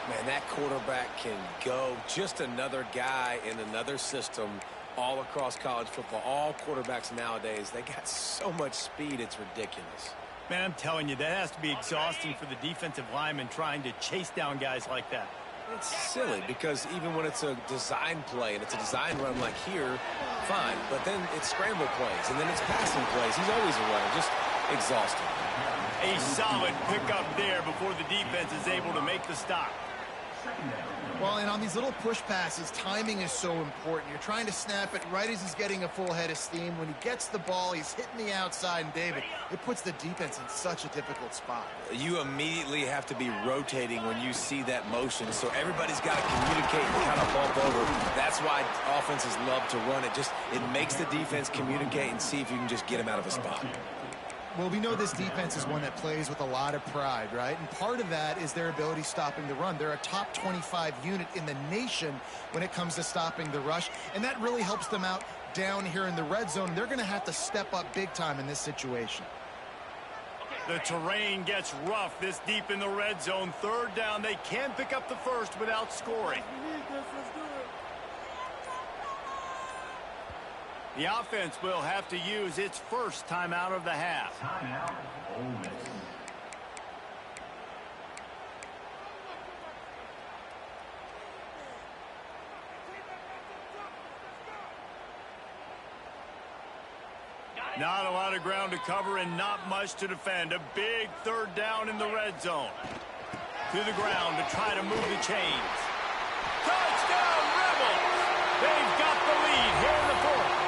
Man, that quarterback can go. Just another guy in another system all across college football. All quarterbacks nowadays, they got so much speed, it's ridiculous. Man, I'm telling you, that has to be exhausting for the defensive lineman trying to chase down guys like that. It's silly because even when it's a design play and it's a design run like here, fine. But then it's scramble plays and then it's passing plays. He's always a runner, just exhausting. A solid pickup there before the defense is able to make the stop. Well, and on these little push passes, timing is so important. You're trying to snap it right as he's getting a full head of steam. When he gets the ball, he's hitting the outside, and David, it puts the defense in such a difficult spot. You immediately have to be rotating when you see that motion, so everybody's got to communicate and kind of bump over. That's why offenses love to run it. It makes the defense communicate and see if you can just get him out of a spot. Well, we know this defense is one that plays with a lot of pride, right? And part of that is their ability stopping the run. They're a top 25 unit in the nation when it comes to stopping the rush, and that really helps them out down here in the red zone. They're going to have to step up big time in this situation. The terrain gets rough this deep in the red zone. 3rd down, they can pick up the 1st without scoring. The offense will have to use its 1st timeout of the half. Timeout, Ole Miss. Not a lot of ground to cover and not much to defend. A big 3rd down in the red zone. To the ground to try to move the chains. Touchdown, Rebels! They've got the lead here in the 4th.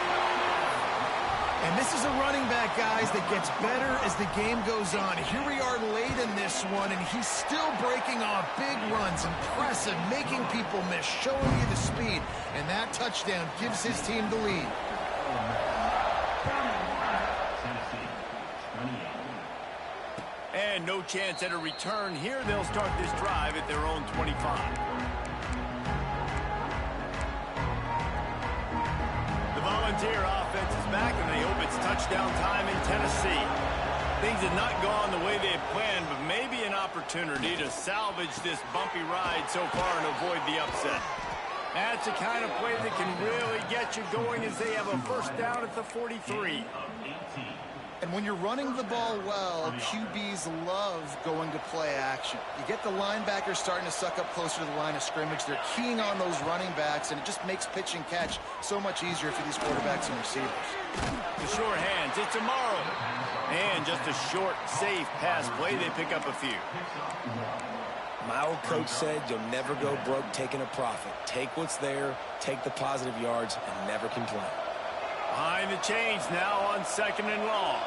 And this is a running back, guys, that gets better as the game goes on. Here we are late in this one, and he's still breaking off big runs. Impressive, making people miss, showing you the speed. And that touchdown gives his team the lead. And no chance at a return here. They'll start this drive at their own 25. Volunteer offense is back, and they hope it's touchdown time in Tennessee. Things have not gone the way they had planned, but maybe an opportunity to salvage this bumpy ride so far and avoid the upset. That's the kind of play that can really get you going as they have a 1st down at the 43. And when you're running the ball well, QBs love going to play action. You get the linebackers starting to suck up closer to the line of scrimmage. They're keying on those running backs, and it just makes pitch and catch so much easier for these quarterbacks and receivers. The short hands, it's Amaro. And just a short, safe pass play, they pick up a few. My old coach said you'll never go broke taking a profit. Take what's there, take the positive yards, and never complain. Behind the chains now on 2nd and long.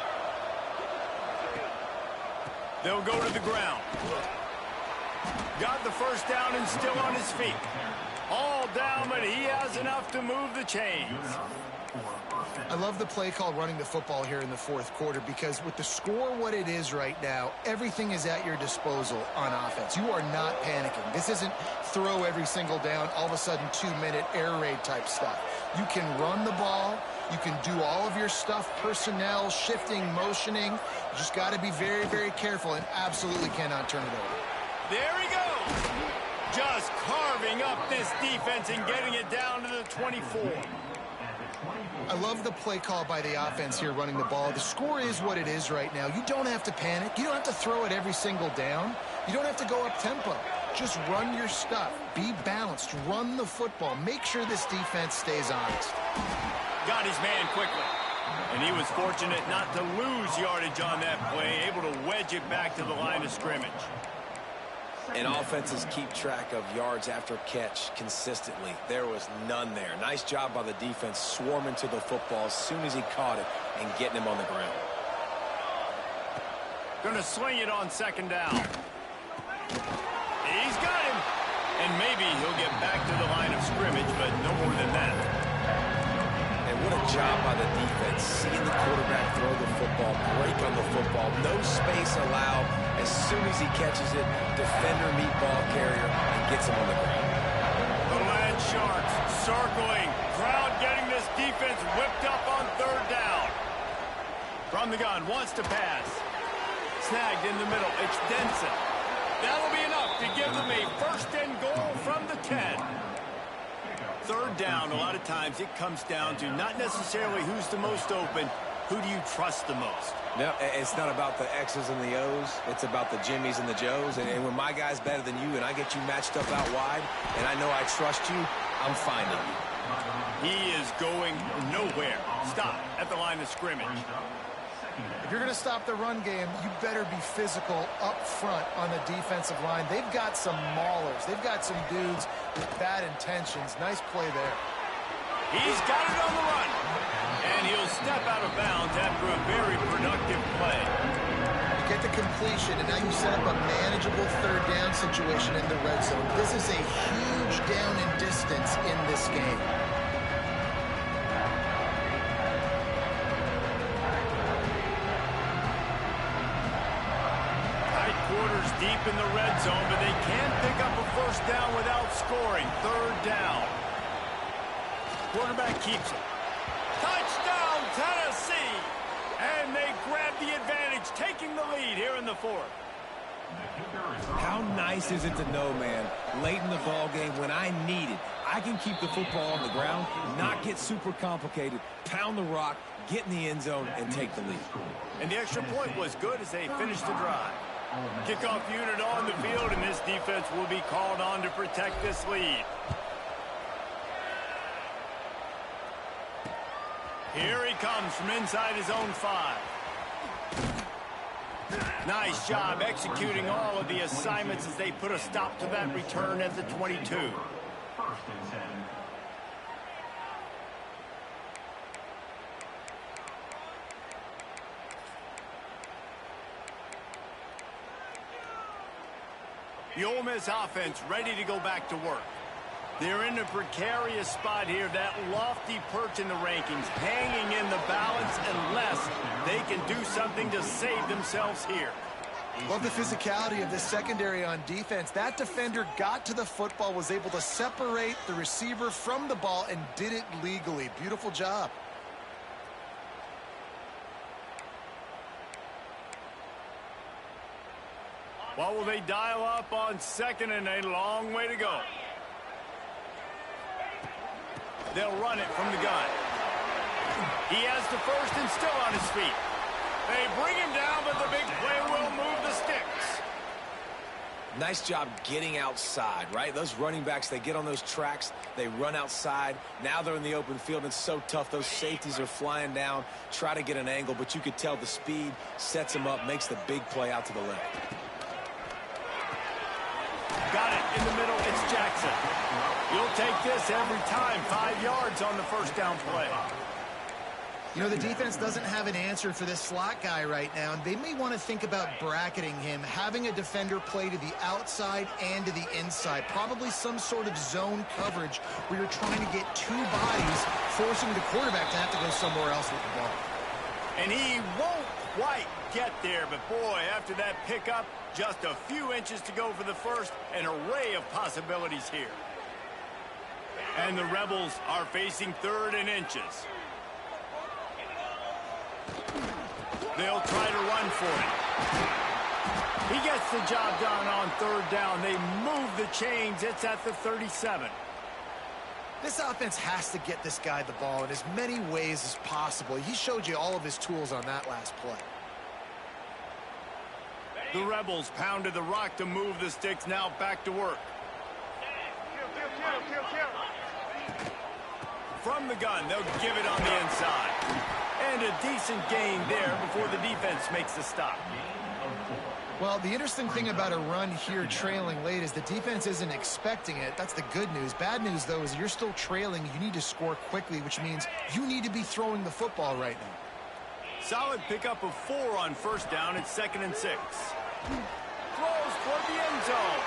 They'll go to the ground. Got the 1st down and still on his feet. All down, but he has enough to move the chains. I love the play call running the football here in the fourth quarter because with the score what it is right now, everything is at your disposal on offense. You are not panicking. This isn't throw every single down, all of a sudden 2-minute air raid type stuff. You can run the ball. You can do all of your stuff, personnel, shifting, motioning. You just got to be very, very careful and absolutely cannot turn it over. There he goes. Just carving up this defense and getting it down to the 24. I love the play call by the offense here running the ball. The score is what it is right now. You don't have to panic. You don't have to throw it every single down. You don't have to go up tempo. Just run your stuff. Be balanced. Run the football. Make sure this defense stays honest. Got his man quickly. And he was fortunate not to lose yardage on that play, able to wedge it back to the line of scrimmage. And offenses keep track of yards after catch consistently. There was none there. Nice job by the defense swarming to the football as soon as he caught it and getting him on the ground. Gonna sling it on second down. He's got him. And maybe he'll get back to the line of scrimmage, but no more than that. And what a job by the defense. Seeing the quarterback throw the football, break on the football, no space allowed. As soon as he catches it, defender meet ball carrier and gets him on the ground. The Land Sharks circling. Crowd getting this defense whipped up on third down. From the gun, wants to pass. Snagged in the middle. It's Denson. That'll be enough to give them a first and goal from the 10. Third down, a lot of times it comes down to not necessarily who's the most open, who do you trust the most? No, it's not about the X's and the O's. It's about the Jimmys and the Joes. And when my guy's better than you and I get you matched up out wide and I know I trust you, I'm finding you. He is going nowhere. Stop at the line of scrimmage. If you're going to stop the run game, you better be physical up front on the defensive line. They've got some maulers. They've got some dudes with bad intentions. Nice play there. He's got it on the run. And he'll step out of bounds after a very productive play. You get the completion, and now you set up a manageable third down situation in the red zone. This is a huge down in distance in this game. Deep in the red zone, but they can pick up a first down without scoring. Third down. Quarterback keeps it. Touchdown, Tennessee! And they grab the advantage, taking the lead here in the fourth. How nice is it to know, man, late in the ball game when I need it, I can keep the football on the ground, not get super complicated, pound the rock, get in the end zone, and take the lead. And the extra point was good as they finished the drive. Kickoff unit on the field, and this defense will be called on to protect this lead. Here he comes from inside his own 5. Nice job executing all of the assignments as they put a stop to that return at the 22. First and 10. The Ole Miss offense ready to go back to work. They're in a precarious spot here, that lofty perch in the rankings, hanging in the balance unless they can do something to save themselves here. Love the physicality of this secondary on defense. That defender got to the football, was able to separate the receiver from the ball, and did it legally. Beautiful job. What will they dial up on second, and a long way to go? They'll run it from the gun. He has the first and still on his feet. They bring him down, but the big play will move the sticks. Nice job getting outside, right? Those running backs, they get on those tracks, they run outside. Now they're in the open field. It's so tough. Those safeties are flying down, try to get an angle, but you could tell the speed sets them up, makes the big play out to the left. Got it in the middle. It's Jackson. You'll take this every time. 5 yards on the first down play. You know, the defense doesn't have an answer for this slot guy right now, and they may want to think about bracketing him, having a defender play to the outside and to the inside, probably some sort of zone coverage where you're trying to get two bodies, forcing the quarterback to have to go somewhere else with the ball. And he won't quite get there, but boy, after that pickup, just a few inches to go for the first, an array of possibilities here. And the Rebels are facing 3rd and inches. They'll try to run for it. He gets the job done on 3rd down. They move the chains. It's at the 37. This offense has to get this guy the ball in as many ways as possible. He showed you all of his tools on that last play. The Rebels pounded the rock to move the sticks. Now back to work. From the gun, they'll give it on the inside. And a decent gain there before the defense makes the stop. Well, the interesting thing about a run here trailing late is the defense isn't expecting it. That's the good news. Bad news, though, is you're still trailing. You need to score quickly, which means you need to be throwing the football right now. Solid pickup of 4 on 1st down. It's 2nd and 6. Throws toward the end zone.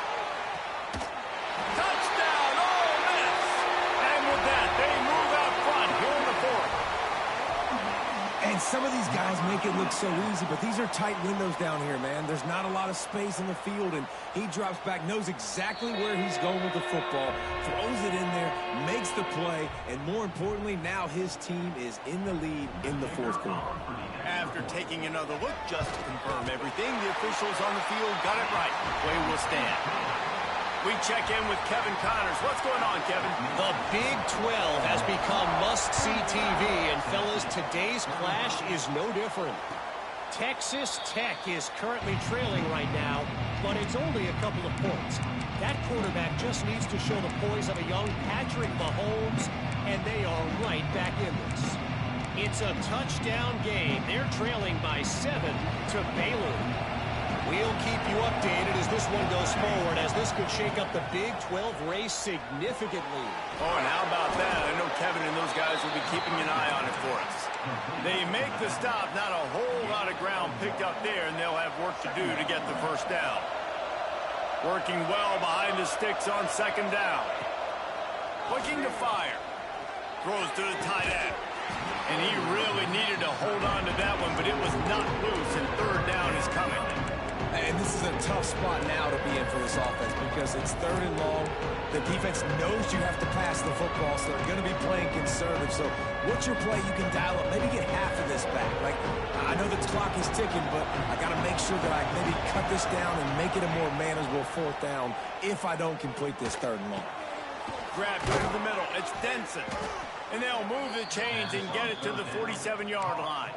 Touchdown, Ole Miss! And with that, they move out front here in the 4th. And some of these guys make it look so easy, but these are tight windows down here, man. There's not a lot of space in the field, and he drops back, knows exactly where he's going with the football, throws it in there, makes the play, and more importantly, now his team is in the lead in the 4th quarter. After taking another look just to confirm everything, the officials on the field got it right. Play will stand. We check in with Kevin Connors. What's going on, Kevin? The Big 12 has become must-see TV, and fellas, today's clash is no different. Texas Tech is currently trailing right now, but it's only a couple of points. That quarterback just needs to show the poise of a young Patrick Mahomes, and they are right back in this. It's a touchdown game. They're trailing by 7 to Baylor. We'll keep you updated as this one goes forward, as this could shake up the Big 12 race significantly. Oh, and how about that? I know Kevin and those guys will be keeping an eye on it for us. They make the stop, not a whole lot of ground picked up there, and they'll have work to do to get the 1st down. Working well behind the sticks on 2nd down. Looking to fire. Throws to the tight end. And he really needed to hold on to that one, but it was not loose, and 3rd down is coming. And this is a tough spot now to be in for this offense because it's 3rd and long. The defense knows you have to pass the football, so they're going to be playing conservative. So what's your play you can dial up? Maybe get half of this back. Like, I know the clock is ticking, but I got to make sure that I maybe cut this down and make it a more manageable 4th down if I don't complete this 3rd and long. Grab to the middle. It's Denson. And they'll move the chains and get it to the 47-yard line.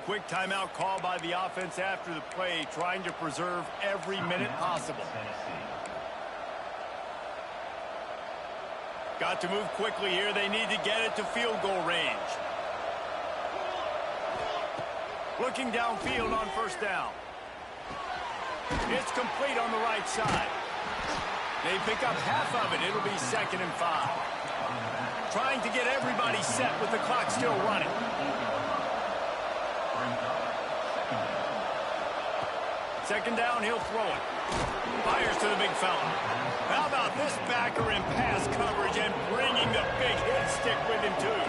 Quick timeout call by the offense after the play, trying to preserve every minute possible. Got to move quickly here. They need to get it to field goal range. Looking downfield on 1st down. It's complete on the right side. They pick up half of it. It'll be 2nd and 5. Trying to get everybody set with the clock still running. Second down, he'll throw it. Fires to the big fella. How about this backer in pass coverage and bringing the big hit stick with him, too.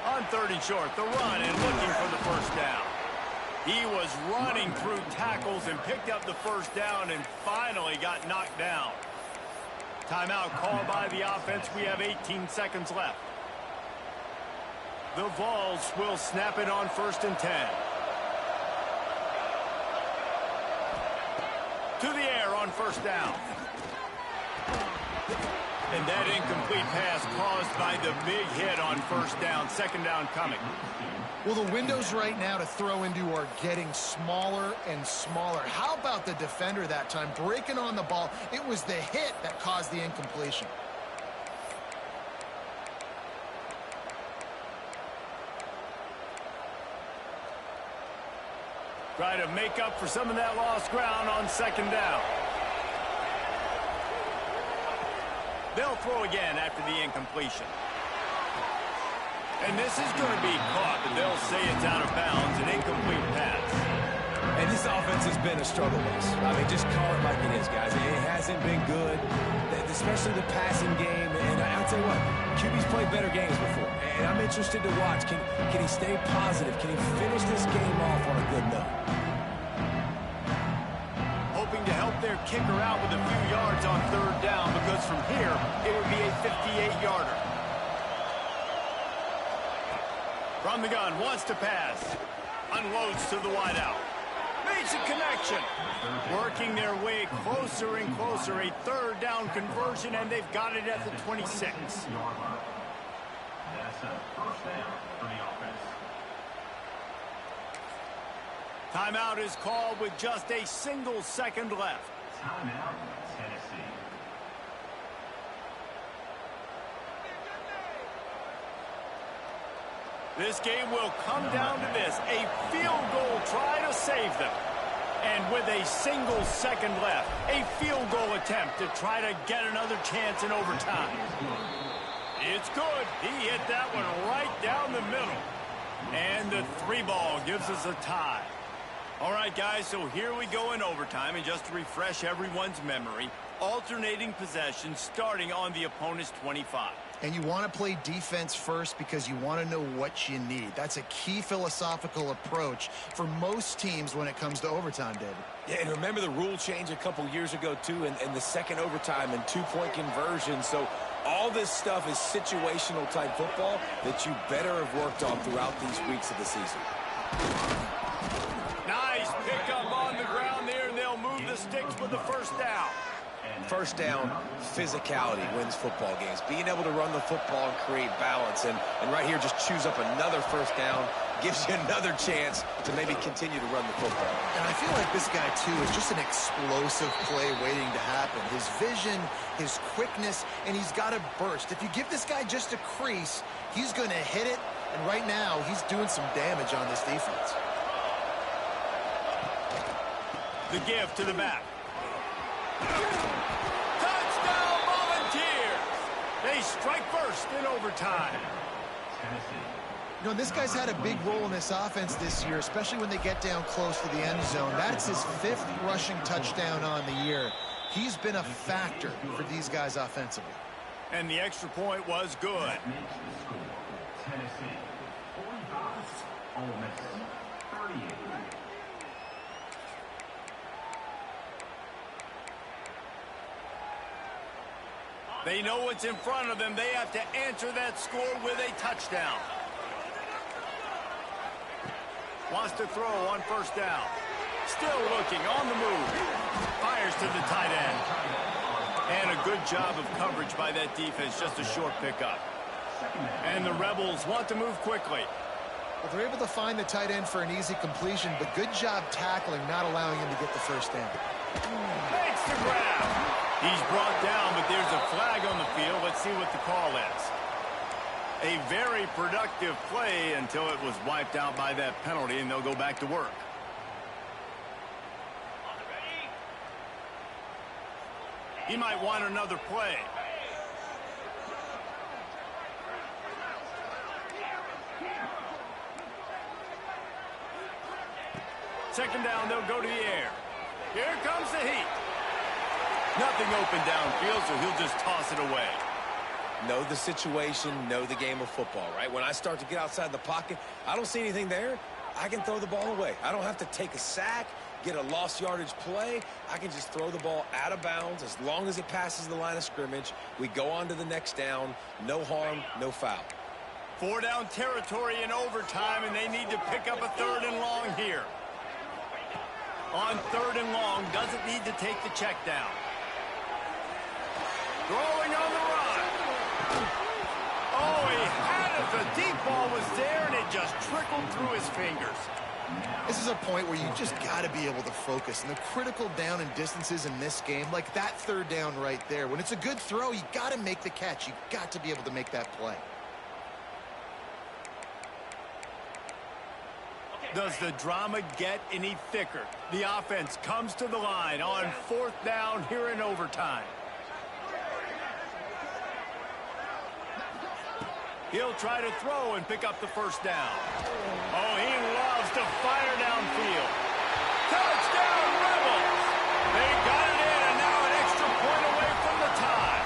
On 3rd and short, the run and looking for the 1st down. He was running through tackles and picked up the 1st down and finally got knocked down. Timeout called by the offense. We have 18 seconds left. The Vols will snap it on 1st and 10. To the air on 1st down. And that incomplete pass caused by the big hit on 1st down. 2nd down coming. Well, the windows right now to throw into are getting smaller and smaller. How about the defender that time breaking on the ball? It was the hit that caused the incompletion. Try to make up for some of that lost ground on 2nd down. They'll throw again after the incompletion. And this is going to be caught, but they'll say it's out of bounds, an incomplete pass. And this offense has been a struggle bus. I mean, just call it like it is, guys. It hasn't been good, especially the passing game. And I'll tell you what, QB's played better games before. And I'm interested to watch. Can he stay positive? Can he finish this game off on a good note? Hoping to help their kicker out with a few yards on third down, because from here, it would be a 58-yarder. From the gun, wants to pass. Unloads to the wideout. Makes a connection. Working their way closer and closer. A third down conversion, and they've got it at the 26. That's a first down for the offense. Timeout is called with just a single second left. Timeout, Tennessee. This game will come down to this, a field goal try to save them. And with a single second left, a field goal attempt to try to get another chance in overtime. It's good. He hit that one right down the middle. And the 3-ball gives us a tie. All right, guys, so here we go in overtime. And just to refresh everyone's memory, alternating possession starting on the opponent's 25. And you want to play defense first because you want to know what you need. That's a key philosophical approach for most teams when it comes to overtime, David. Yeah, and remember the rule change a couple years ago, too, and the second overtime and two-point conversion. So all this stuff is situational type football that you better have worked on throughout these weeks of the season. Nice pickup on the ground there, and they'll move the sticks with the first down. First down, physicality wins football games. Being able to run the football and create balance. And right here, just choose up another first down. Gives you another chance to maybe continue to run the football. And I feel like this guy, too, is just an explosive play waiting to happen. His vision, his quickness, and he's got a burst. If you give this guy just a crease, he's going to hit it. And right now, he's doing some damage on this defense. The give to the back. Touchdown, Volunteers! They strike first in overtime. You know, this guy's had a big role in this offense this year, especially when they get down close to the end zone. That's his 5th rushing touchdown on the year. He's been a factor for these guys offensively. And the extra point was good. That makes the score Tennessee 45, Ole Miss 38. They know what's in front of them. They have to answer that score with a touchdown. Wants to throw on first down. Still looking on the move. Fires to the tight end. And a good job of coverage by that defense. Just a short pickup. And the Rebels want to move quickly. Well, they're able to find the tight end for an easy completion, but good job tackling, not allowing him to get the first down. Makes the grab. He's brought down, but there's a flag on the field. Let's see what the call is. A very productive play until it was wiped out by that penalty, and they'll go back to work. He might want another play. Second down, they'll go to the air. Here comes the heat. Nothing open downfield, so he'll just toss it away. Know the situation, know the game of football, right? When I start to get outside the pocket, I don't see anything there. I can throw the ball away. I don't have to take a sack, get a lost yardage play. I can just throw the ball out of bounds as long as it passes the line of scrimmage. We go on to the next down. No harm, no foul. 4-down territory in overtime, and they need to pick up a 3rd and long here. On 3rd and long, doesn't need to take the check down. Throwing on the run. Oh, he had it. The deep ball was there, and it just trickled through his fingers. This is a point where you just got to be able to focus. And the critical down and distances in this game, like that 3rd down right there, when it's a good throw, you got to make the catch. You got to be able to make that play. Does the drama get any thicker? The offense comes to the line on 4th down here in overtime. He'll try to throw and pick up the first down. Oh, he loves to fire downfield. Touchdown, Rebels! They got it in, and now an extra point away from the tie.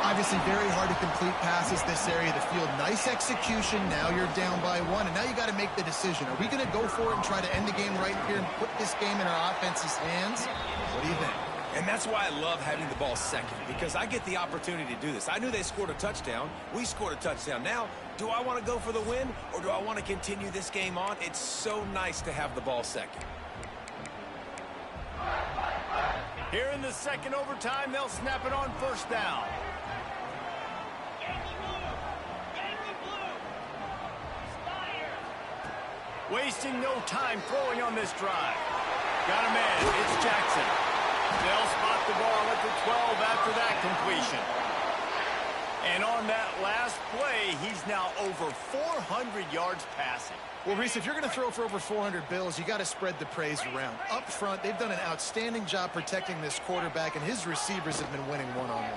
Obviously very hard to complete passes this area of the field. Nice execution. Now you're down by 1, and now you got to make the decision. Are we going to go for it and try to end the game right here and put this game in our offense's hands? What do you think? And that's why I love having the ball second, because I get the opportunity to do this. I knew they scored a touchdown. We scored a touchdown. Now, do I want to go for the win, or do I want to continue this game on? It's so nice to have the ball second. Here in the second overtime, they'll snap it on first down. Wasting no time throwing on this drive. Got a man. It's Jackson. They'll spot the ball at the 12 after that completion. And on that last play, he's now over 400 yards passing. Well, Reese, if you're going to throw for over 400 bills, you got to spread the praise around. Up front, they've done an outstanding job protecting this quarterback, and his receivers have been winning one-on-one.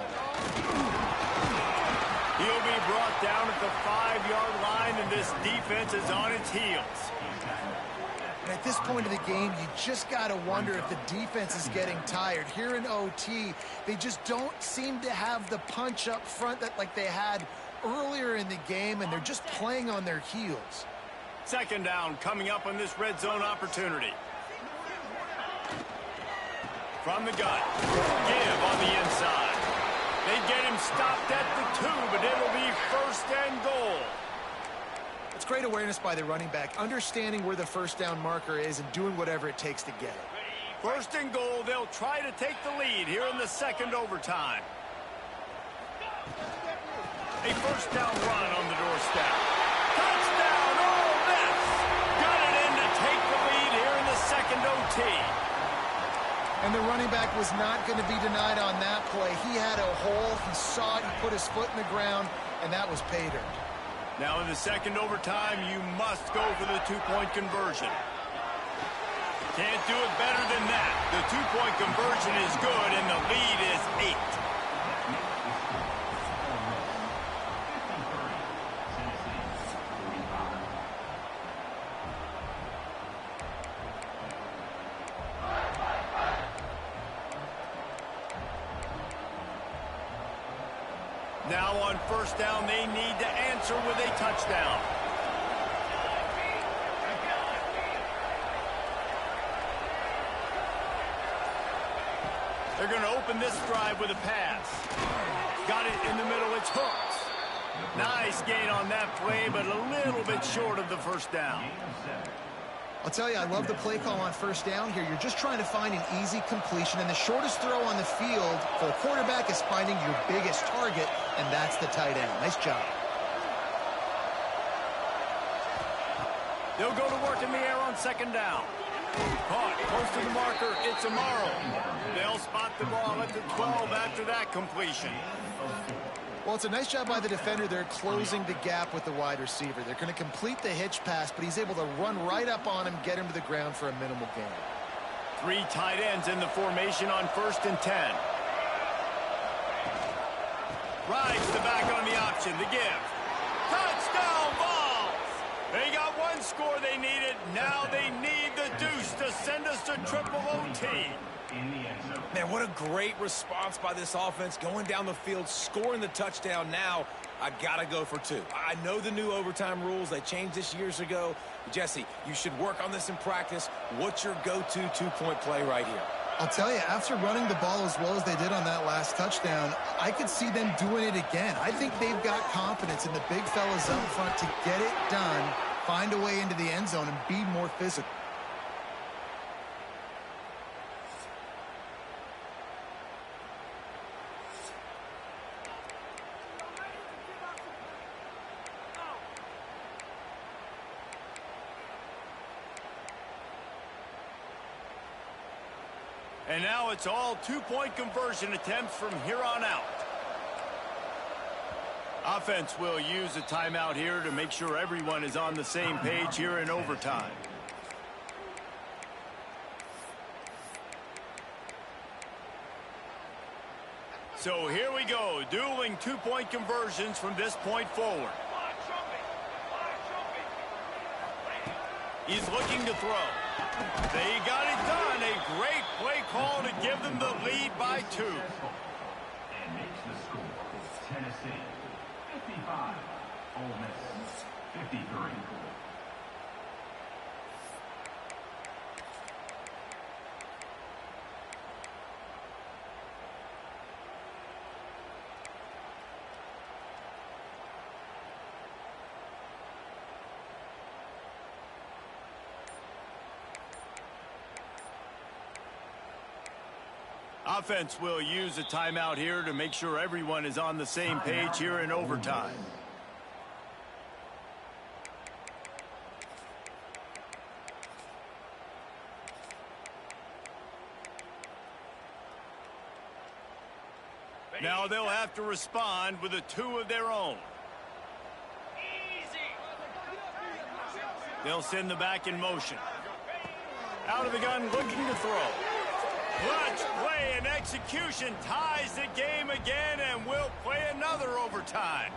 He'll be brought down at the 5-yard line, and this defense is on its heels. And at this point of the game, you just got to wonder if the defense is getting tired. Here in OT, they just don't seem to have the punch up front that like they had earlier in the game, and they're just playing on their heels. Second down coming up on this red zone opportunity. From the gun, give on the inside. They get him stopped at the 2, but it'll be first and goal. It's great awareness by the running back, understanding where the first down marker is and doing whatever it takes to get it. First and goal, they'll try to take the lead here in the second overtime. A first down run on the doorstep. Touchdown, Ole Miss! Got it in to take the lead here in the second OT. And the running back was not going to be denied on that play. He had a hole, he saw it, he put his foot in the ground, and that was pay dirt. Now in the second overtime, you must go for the two-point conversion. Can't do it better than that. The two-point conversion is good, and the lead is 8. Now on first down, they need to answer with a touchdown. They're going to open this drive with a pass. Got it in the middle, it's Hooks. Nice gain on that play, but a little bit short of the first down. I'll tell you, I love the play call on first down here. You're just trying to find an easy completion, and the shortest throw on the field for a quarterback is finding your biggest target, and that's the tight end. Nice job. They'll go to work in the air on second down. Caught close to the marker, it's Amaro. They'll spot the ball at the 12 after that completion. Well, it's a nice job by the defender. They're closing the gap with the wide receiver. They're going to complete the hitch pass, but he's able to run right up on him, get him to the ground for a minimal gain. 3 tight ends in the formation on first and 10. Rides the back on the option, the give. Touchdown balls! They got one score they needed. Now they need the deuce to send us to triple OT. Man, what a great response by this offense, going down the field, scoring the touchdown. Now, I got to go for 2. I know the new overtime rules. They changed this years ago. Jesse, you should work on this in practice. What's your go-to two-point play right here? I'll tell you, after running the ball as well as they did on that last touchdown, I could see them doing it again. I think they've got confidence in the big fellas up front to get it done, find a way into the end zone, and be more physical. And now it's all two-point conversion attempts from here on out. Offense will use a timeout here to make sure everyone is on the same page here in overtime. So here we go, dueling two-point conversions from this point forward. He's looking to throw. They got it done. A great play call to give them the lead by 2. And makes the score Tennessee 55, Ole Miss 53. Offense will use a timeout here to make sure everyone is on the same page here in overtime. Now they'll have to respond with a 2 of their own. They'll send the back in motion. Out of the gun, looking to throw. Clutch play and execution ties the game again, and we'll play another overtime.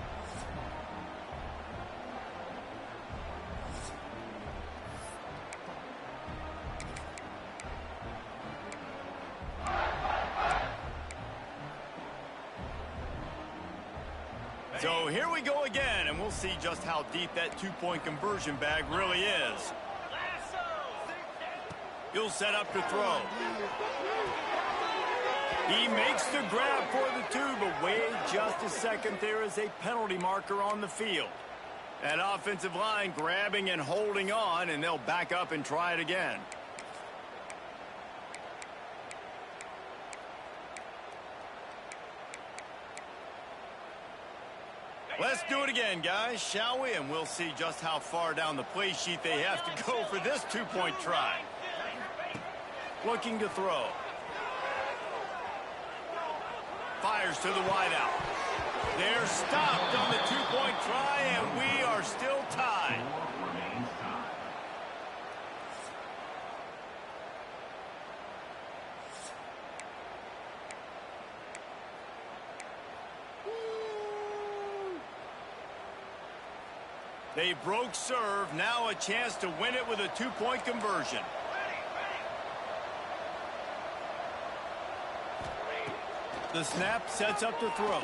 So here we go again, and we'll see just how deep that two-point conversion bag really is. He'll set up to throw. He makes the grab for the 2, but wait just a second. There is a penalty marker on the field. That offensive line grabbing and holding on, and they'll back up and try it again. Let's do it again, guys, shall we? And we'll see just how far down the play sheet they have to go for this two-point try. Looking to throw. Fires to the wideout. They're stopped on the two-point try, and we are still tied. Remains tied. They broke serve. Now a chance to win it with a two-point conversion. The snap sets up to throw.